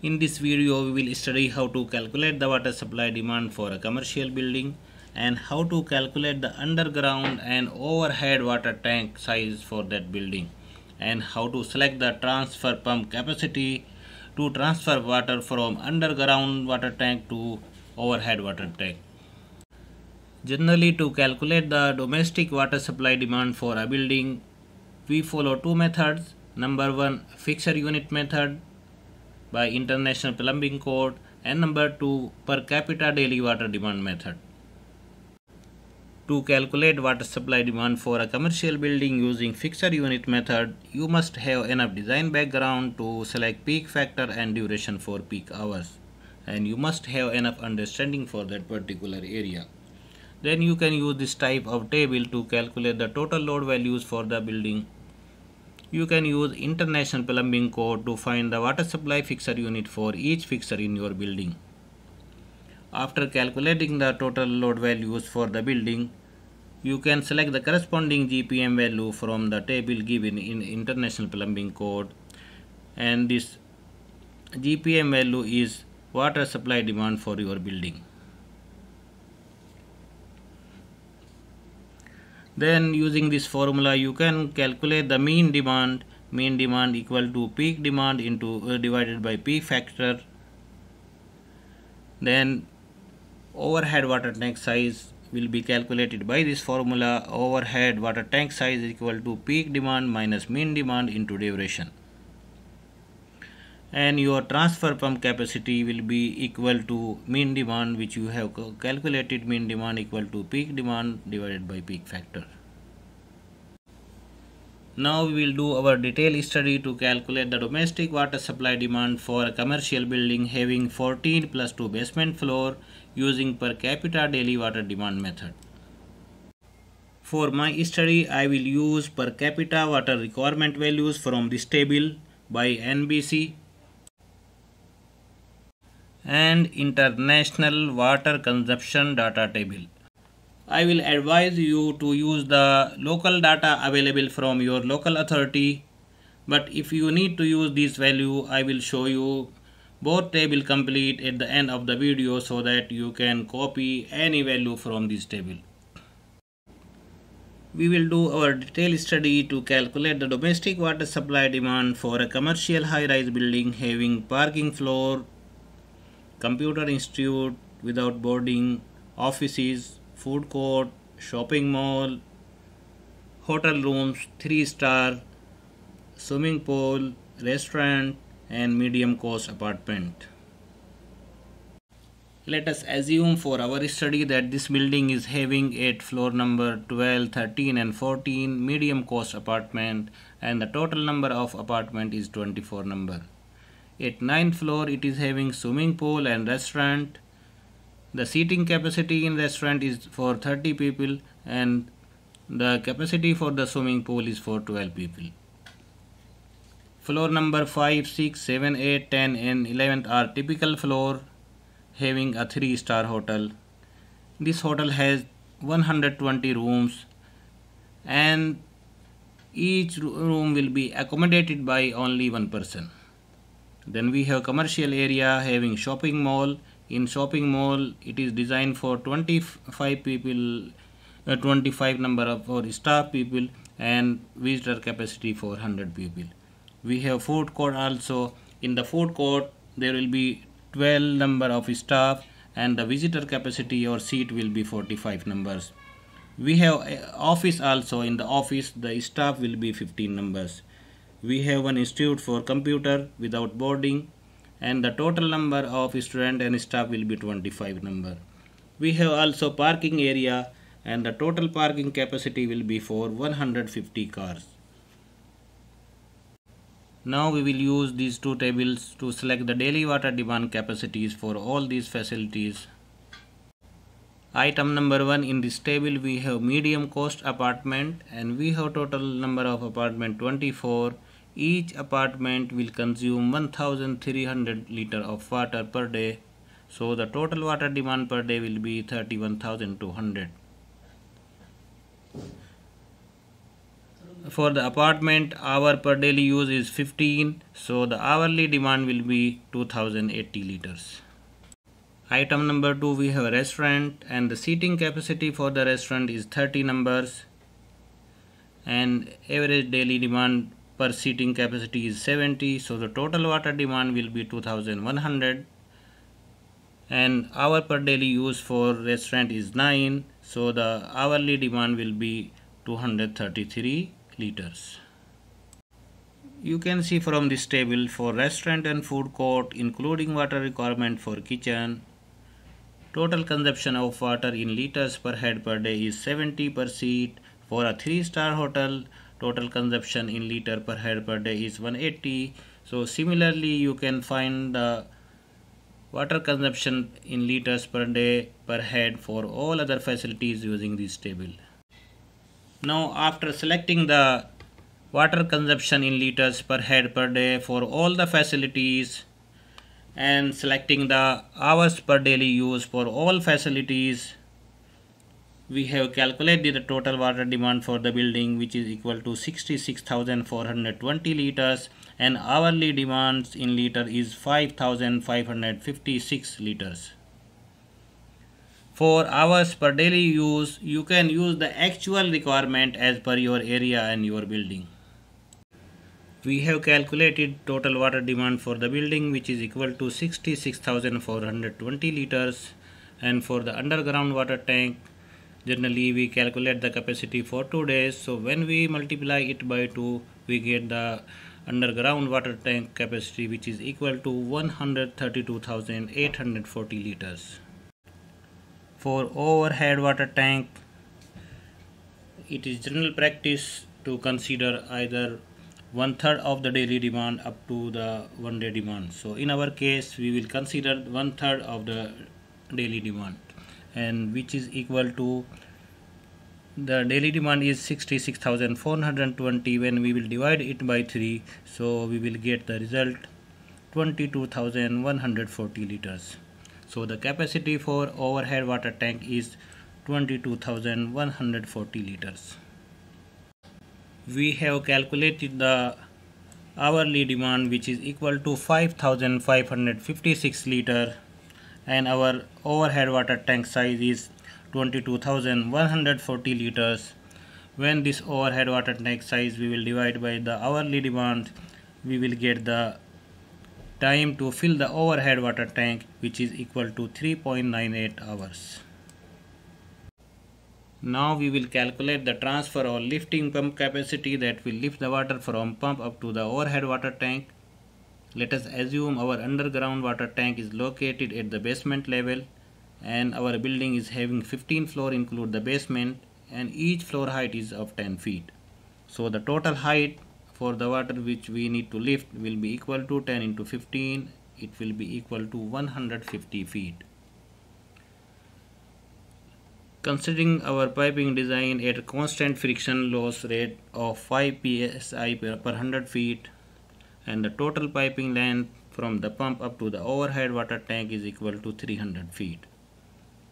In this video, we will study how to calculate the water supply demand for a commercial building and how to calculate the underground and overhead water tank size for that building and how to select the transfer pump capacity to transfer water from underground water tank to overhead water tank. Generally, to calculate the domestic water supply demand for a building, we follow two methods. Number one, fixed unit method by International Plumbing Code, and number two, per capita daily water demand method. To calculate water supply demand for a commercial building using fixed unit method, you must have enough design background to select peak factor and duration for peak hours, and you must have enough understanding for that particular area. Then you can use this type of table to calculate the total load values for the building. You can use International Plumbing Code to find the water supply fixture unit for each fixture in your building. After calculating the total load values for the building, you can select the corresponding GPM value from the table given in International Plumbing Code, and this GPM value is water supply demand for your building. Then using this formula you can calculate the mean demand equal to peak demand into divided by peak factor. Then overhead water tank size will be calculated by this formula. Overhead water tank size is equal to peak demand minus mean demand into duration. And your transfer pump capacity will be equal to mean demand, which you have calculated mean demand equal to peak demand divided by peak factor. Now we will do our detailed study to calculate the domestic water supply demand for a commercial building having 14 plus 2 basement floor using per capita daily water demand method. For my study, I will use per capita water requirement values from this table by NBC and International Water Consumption Data Table. I will advise you to use the local data available from your local authority, but if you need to use this value, I will show you both table complete at the end of the video so that you can copy any value from this table. We will do our detailed study to calculate the domestic water supply demand for a commercial high-rise building having parking floor, computer institute without boarding, offices, food court, shopping mall, hotel rooms, 3-star, swimming pool, restaurant, and medium cost apartment. Let us assume for our study that this building is having at floor number 12, 13 and 14 medium cost apartment, and the total number of apartment is 24 number. At 9th floor it is having swimming pool and restaurant. The seating capacity in restaurant is for 30 people and the capacity for the swimming pool is for 12 people. Floor number 5, 6, 7, 8, 10 and 11th are typical floor having a 3-star hotel. This hotel has 120 rooms and each room will be accommodated by only one person. Then we have commercial area having shopping mall. In shopping mall it is designed for 25 people, 25 number of for staff people and visitor capacity for 100 people. We have food court also. In the food court there will be 12 number of staff and the visitor capacity or seat will be 45 numbers. We have office also. In the office the staff will be 15 numbers. We have one institute for computer without boarding and the total number of student and staff will be 25 number. We have also parking area and the total parking capacity will be for 150 cars. Now we will use these two tables to select the daily water demand capacities for all these facilities. Item number 1, in this table we have medium cost apartment and we have total number of apartment 24. Each apartment will consume 1300 liter of water per day. So the total water demand per day will be 31,200. For the apartment, hour per daily use is 15, so the hourly demand will be 2080 liters. Item number 2, we have a restaurant, and the seating capacity for the restaurant is 30 numbers, and average daily demand per seating capacity is 70, so the total water demand will be 2100, and hour per daily use for restaurant is 9, so the hourly demand will be 233 liters. You can see from this table, for restaurant and food court including water requirement for kitchen, total consumption of water in liters per head per day is 70 per seat. For a 3-star hotel, total consumption in liter per head per day is 180. So similarly, you can find the water consumption in liters per day per head for all other facilities using this table. Now, after selecting the water consumption in liters per head per day for all the facilities and selecting the hours per daily use for all facilities, we have calculated the total water demand for the building, which is equal to 66,420 liters, and hourly demands in liter is 5,556 liters. For hours per daily use, you can use the actual requirement as per your area and your building. We have calculated total water demand for the building, which is equal to 66,420 liters, and for the underground water tank, generally we calculate the capacity for 2 days. So when we multiply it by 2, we get the underground water tank capacity, which is equal to 132,840 liters. For overhead water tank, it is general practice to consider either 1/3 of the daily demand up to the 1-day demand. So in our case, we will consider 1/3 of the daily demand, and which is equal to, the daily demand is 66,420. When we will divide it by 3, so we will get the result 22,140 liters. So the capacity for overhead water tank is 22,140 liters. We have calculated the hourly demand, which is equal to 5,556 liter, and our overhead water tank size is 22,140 liters. When this overhead water tank size we will divide by the hourly demand, we will get the time to fill the overhead water tank, which is equal to 3.98 hours. Now we will calculate the transfer or lifting pump capacity that will lift the water from pump up to the overhead water tank. Let us assume our underground water tank is located at the basement level, and our building is having 15 floors include the basement, and each floor height is of 10 feet. So the total height for the water which we need to lift will be equal to 10 into 15. It will be equal to 150 feet. Considering our piping design at a constant friction loss rate of 5 psi per 100 feet, and the total piping length from the pump up to the overhead water tank is equal to 300 feet.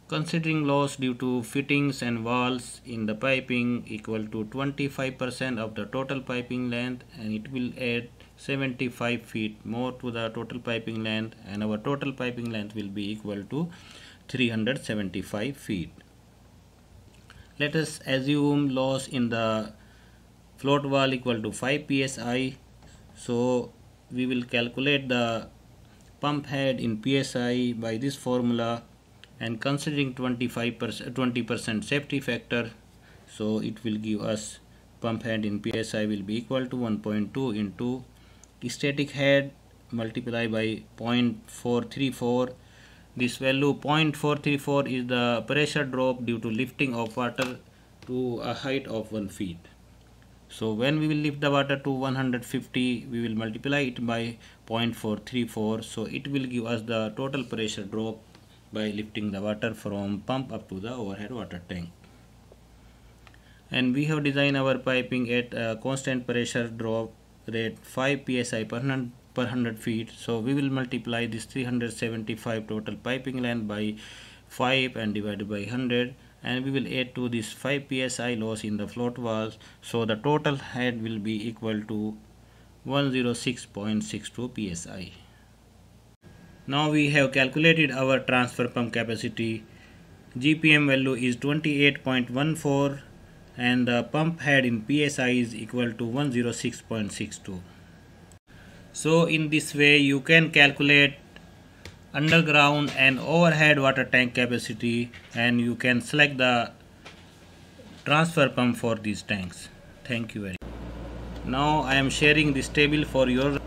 Considering loss due to fittings and walls in the piping equal to 25% of the total piping length, and it will add 75 feet more to the total piping length, and our total piping length will be equal to 375 feet. Let us assume loss in the float wall equal to 5 psi. So we will calculate the pump head in psi by this formula, and considering 20% safety factor, so it will give us pump head in psi will be equal to 1.2 into static head multiplied by 0.434. This value 0.434 is the pressure drop due to lifting of water to a height of 1 feet. So when we will lift the water to 150, we will multiply it by 0.434. So it will give us the total pressure drop by lifting the water from pump up to the overhead water tank. And we have designed our piping at a constant pressure drop rate 5 psi per 100 feet. So we will multiply this 375 total piping length by 5 and divide by 100, and we will add to this 5 psi loss in the float valve, so the total head will be equal to 106.62 psi. Now we have calculated our transfer pump capacity. GPM value is 28.14 and the pump head in psi is equal to 106.62. So in this way you can calculate underground and overhead water tank capacity, and you can select the transfer pump for these tanks. Thank you very much. Now I am sharing this table for your